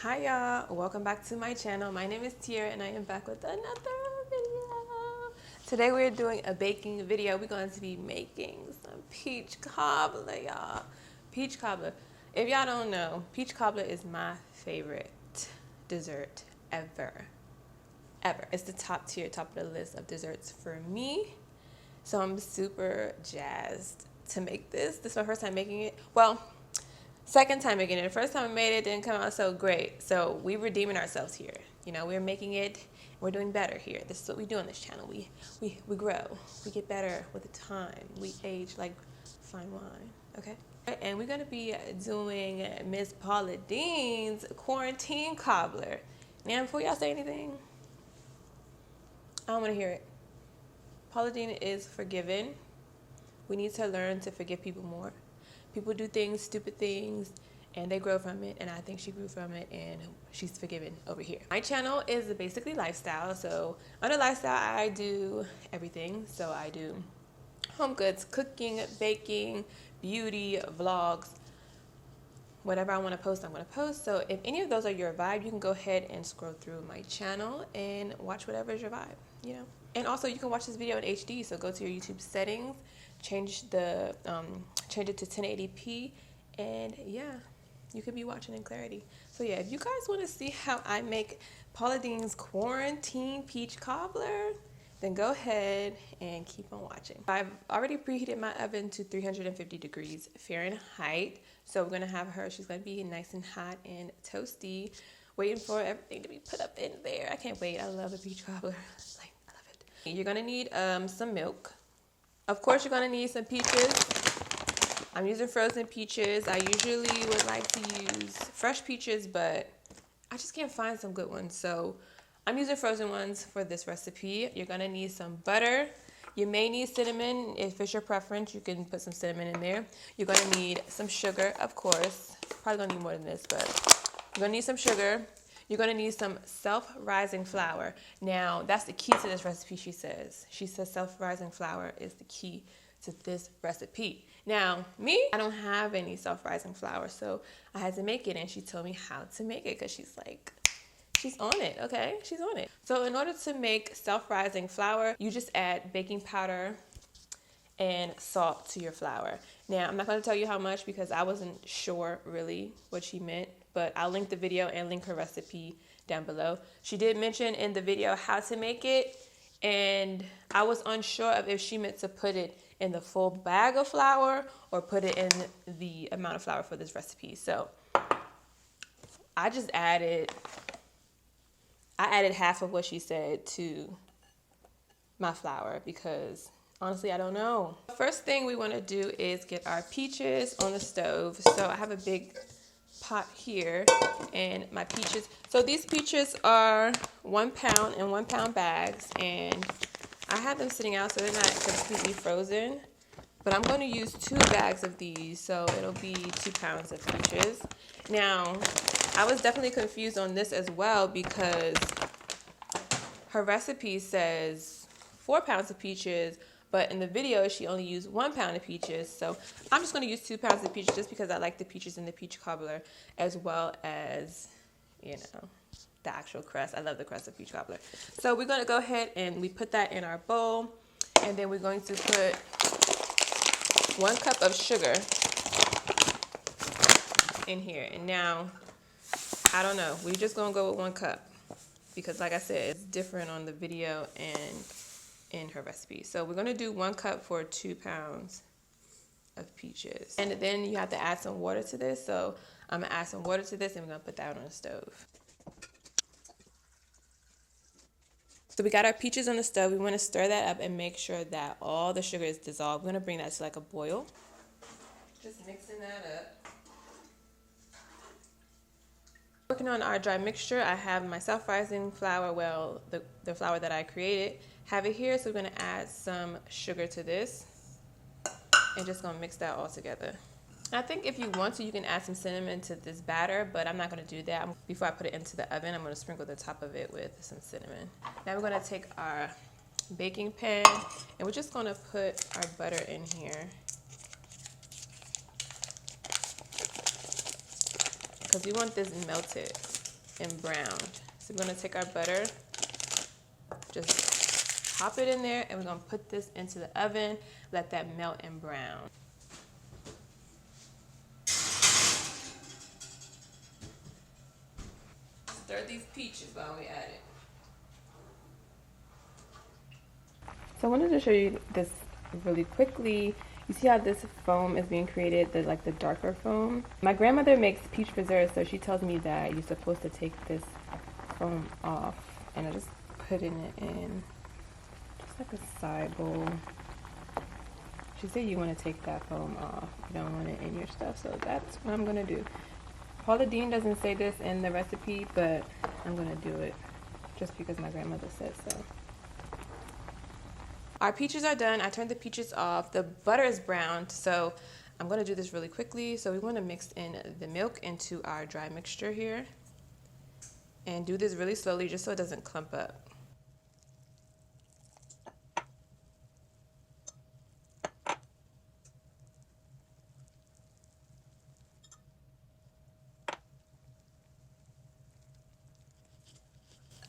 Hi y'all, welcome back to my channel. My name is Tier and I am back with another video. Today we're doing a baking video. We're going to be making some peach cobbler, y'all. Peach cobbler. If y'all don't know, peach cobbler is my favorite dessert ever. It's the top tier, top of the list of desserts for me. So I'm super jazzed to make this. This is my first time making it. Well, second time making it. The first time I made it didn't come out so great. So we're redeeming ourselves here. You know, we're making it. We're doing better here. This is what we do on this channel. We grow. We get better with the time. We age like fine wine. Okay? And we're going to be doing Miss Paula Dean's quarantine cobbler. Now, before y'all say anything, I don't want to hear it. Paula Dean is forgiven. We need to learn to forgive people more. People do things, stupid things, and they grow from it, and I think she grew from it, and she's forgiven over here. My channel is basically lifestyle, so under lifestyle, I do everything. So I do home goods, cooking, baking, beauty, vlogs, whatever I want to post, I'm going to post. So if any of those are your vibe, you can go ahead and scroll through my channel and watch whatever is your vibe, you know. And also, you can watch this video in HD, so go to your YouTube settings, change it to 1080p, and yeah, you could be watching in clarity. So yeah, if you guys want to see how I make Paula Dean's quarantine peach cobbler, then go ahead and keep on watching. I've already preheated my oven to 350 degrees Fahrenheit. So we're gonna have her, she's gonna be nice and hot and toasty, waiting for everything to be put up in there. I can't wait, I love the peach cobbler. You're gonna need some milk. Of course, you're gonna need some peaches. I'm using frozen peaches. I usually would like to use fresh peaches, but I just can't find some good ones. So I'm using frozen ones for this recipe. You're gonna need some butter. You may need cinnamon. If it's your preference, you can put some cinnamon in there. You're gonna need some sugar, of course. Probably gonna need more than this, but you're gonna need some sugar. You're going to need some self-rising flour. Now, that's the key to this recipe, she says. She says self-rising flour is the key to this recipe. Now, me, I don't have any self-rising flour, so I had to make it, and she told me how to make it because she's like, she's on it, okay? She's on it. So in order to make self-rising flour, you just add baking powder and salt to your flour. Now, I'm not going to tell you how much because I wasn't sure really what she meant, but I'll link the video and link her recipe down below. She did mention in the video how to make it, and I was unsure of if she meant to put it in the full bag of flour or put it in the amount of flour for this recipe. So I just added half of what she said to my flour because honestly, I don't know. First thing we want to do is get our peaches on the stove. So I have a big pot here and my peaches. So these peaches are 1 pound in 1 pound bags, and I have them sitting out so they're not completely frozen. But I'm going to use 2 bags of these, so it'll be 2 pounds of peaches. Now, I was definitely confused on this as well because her recipe says 4 pounds of peaches, but in the video, she only used 1 pound of peaches. So I'm just going to use 2 pounds of peaches just because I like the peaches in the peach cobbler as well as, you know, the actual crust. I love the crust of peach cobbler. So we're going to go ahead and we put that in our bowl. And then we're going to put 1 cup of sugar in here. And now, I don't know. We're just going to go with 1 cup because like I said, it's different on the video and in her recipe. So we're going to do 1 cup for 2 pounds of peaches. And then you have to add some water to this. So I'm going to add some water to this and we're going to put that on the stove. So we got our peaches on the stove. We want to stir that up and make sure that all the sugar is dissolved. We're going to bring that to like a boil. Just mixing that up. Working on our dry mixture, I have my self-rising flour, well, the flour that I created. Have it here, so we're going to add some sugar to this and just going to mix that all together. I think if you want to, you can add some cinnamon to this batter, but I'm not going to do that. Before I put it into the oven, I'm going to sprinkle the top of it with some cinnamon. Now we're going to take our baking pan and we're just going to put our butter in here because we want this melted. and brown. So we're gonna take our butter, just pop it in there, and we're gonna put this into the oven, let that melt and brown. Stir these peaches while we at it. So I wanted to show you this really quickly. You see how this foam is being created, the darker foam? My grandmother makes peach preserves, so she tells me that you're supposed to take this foam off, and I'm just putting it in just like a side bowl. She said you want to take that foam off. You don't want it in your stuff, so that's what I'm gonna do. Paula Dean doesn't say this in the recipe, but I'm gonna do it just because my grandmother said so. Our peaches are done. I turned the peaches off. The butter is browned, so I'm gonna do this really quickly. So we wanna mix in the milk into our dry mixture here. And do this really slowly just so it doesn't clump up.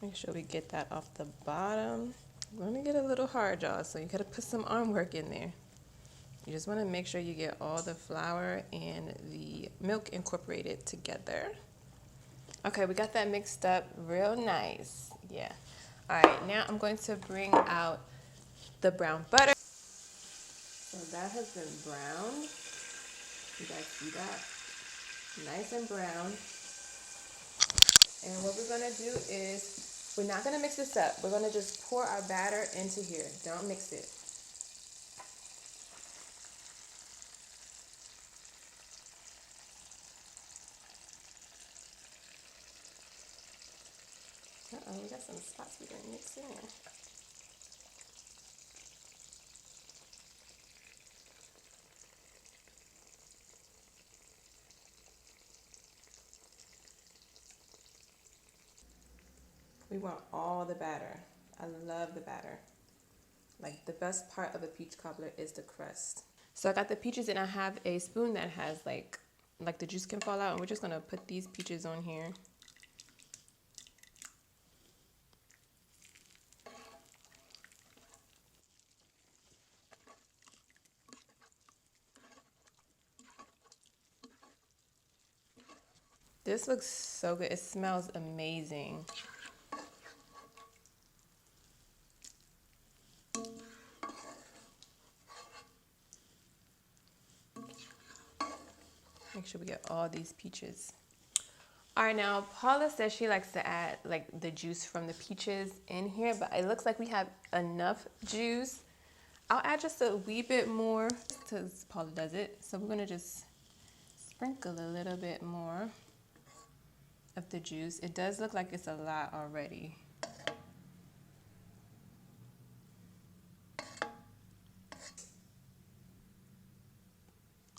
Make sure we get that off the bottom. We're gonna get a little hard, y'all, so you gotta put some arm work in there. You just wanna make sure you get all the flour and the milk incorporated together. Okay, we got that mixed up real nice. Yeah. All right, now I'm going to bring out the brown butter. So that has been browned. You guys see that? Nice and brown. And what we're gonna do is, we're not gonna mix this up. We're gonna just pour our batter into here. Don't mix it. Uh-oh, we got some spots we didn't mix in there. We want all the batter. I love the batter. Like, the best part of a peach cobbler is the crust. So I got the peaches, and I have a spoon that has like the juice can fall out, and we're just gonna put these peaches on here. This looks so good. It smells amazing. Make sure we get all these peaches. All right, now Paula says she likes to add like the juice from the peaches in here, but it looks like we have enough juice. I'll add just a wee bit more because Paula does it. So we're gonna just sprinkle a little bit more of the juice. It does look like it's a lot already.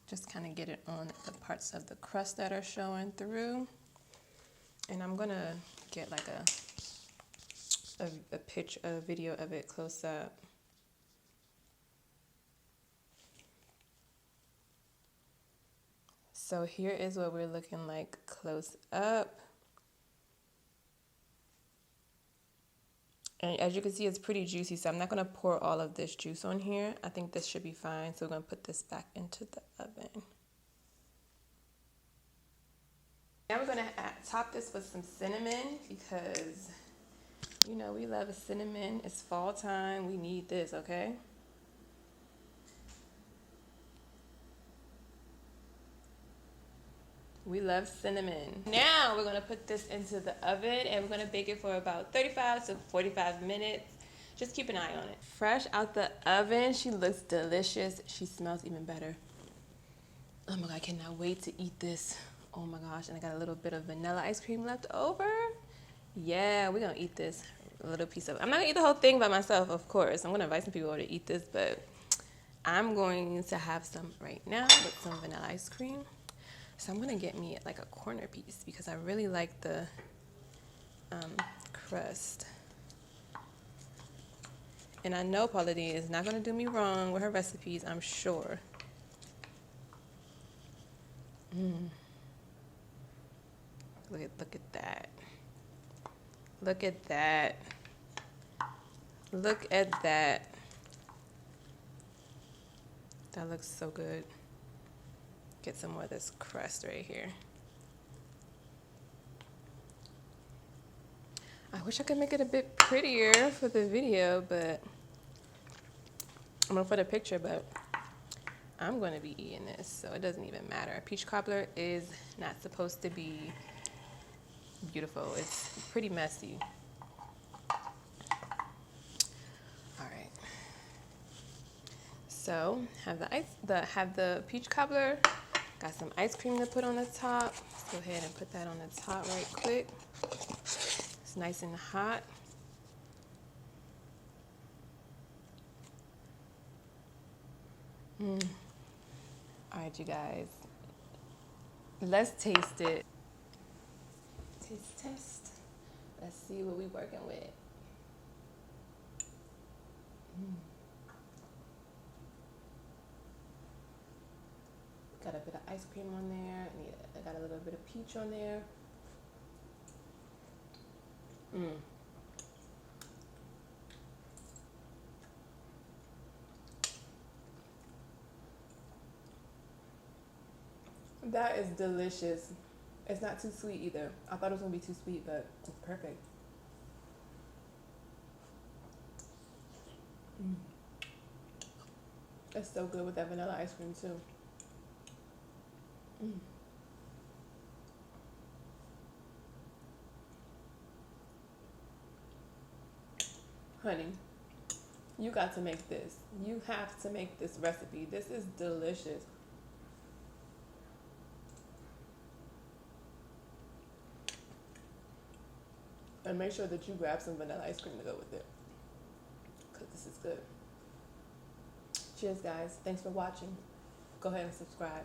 Just kind of get it on the parts of the crust that are showing through. And I'm gonna get like a video of it close up. So here is what we're looking like close up. And as you can see, it's pretty juicy, so I'm not gonna pour all of this juice on here. I think this should be fine, so we're gonna put this back into the oven. Now we're gonna top this with some cinnamon because, you know, we love cinnamon. It's fall time, we need this, okay? We love cinnamon. Now we're gonna put this into the oven and we're gonna bake it for about 35 to 45 minutes. Just keep an eye on it. Fresh out the oven, she looks delicious. She smells even better. Oh my God, I cannot wait to eat this. Oh my gosh, and I got a little bit of vanilla ice cream left over. Yeah, we're gonna eat this, a little piece of it. I'm not gonna eat the whole thing by myself, of course. I'm gonna invite some people over to eat this, but I'm going to have some right now with some vanilla ice cream. So I'm gonna get me like a corner piece because I really like the crust. And I know Paula Dean is not gonna do me wrong with her recipes, I'm sure. Look at that. Look at that. Look at that. That looks so good. Get some more of this crust right here. I wish I could make it a bit prettier for the video, but for the picture, but I'm going to be eating this, so it doesn't even matter. Peach cobbler is not supposed to be beautiful. It's pretty messy. All right. So have the peach cobbler. Got some ice cream to put on the top. Let's go ahead and put that on the top right quick. It's nice and hot. All right, you guys, let's taste it. Test. Let's see what we're working with. Got a bit of ice cream on there. I got a little bit of peach on there. That is delicious. It's not too sweet either. I thought it was gonna be too sweet, but it's perfect. It's so good with that vanilla ice cream too. Honey, you got to make this. You have to make this recipe. This is delicious. And make sure that you grab some vanilla ice cream to go with it, because this is good. Cheers, guys. Thanks for watching. Go ahead and subscribe.